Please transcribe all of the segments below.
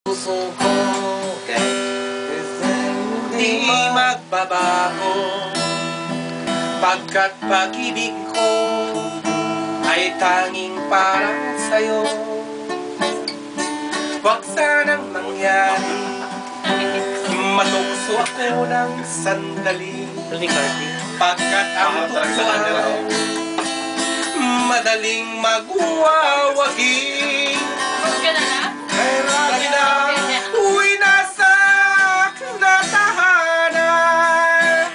puso ko di magbabago, pagkat pag-ibig ko ay tanging para sa'yo. Huwag sanang mangyari matukso ako ng sandali, pagkat ang tukso madaling magwawagi. Kay Rami na winasak na tahanan,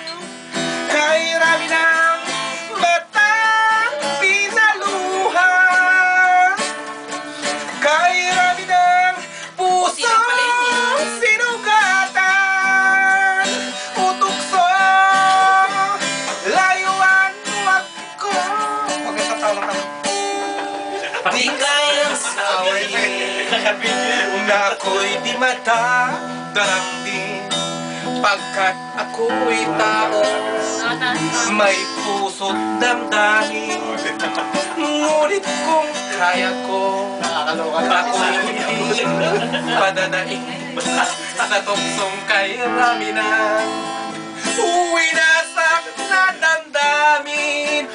kay Rami ng batang pinaluhan, kay Rami ng pusong sinugatan. Utukso, layuan mo ako. Huwag ka tatawa ka. Di kayang sawayin na ako'y di madadarangdin, pagkat ako'y tao may puso't damdamin. Ngunit kung kaya ko, ako'y hindi padadaig sa tuksong kay Rami na winasak na damdamin.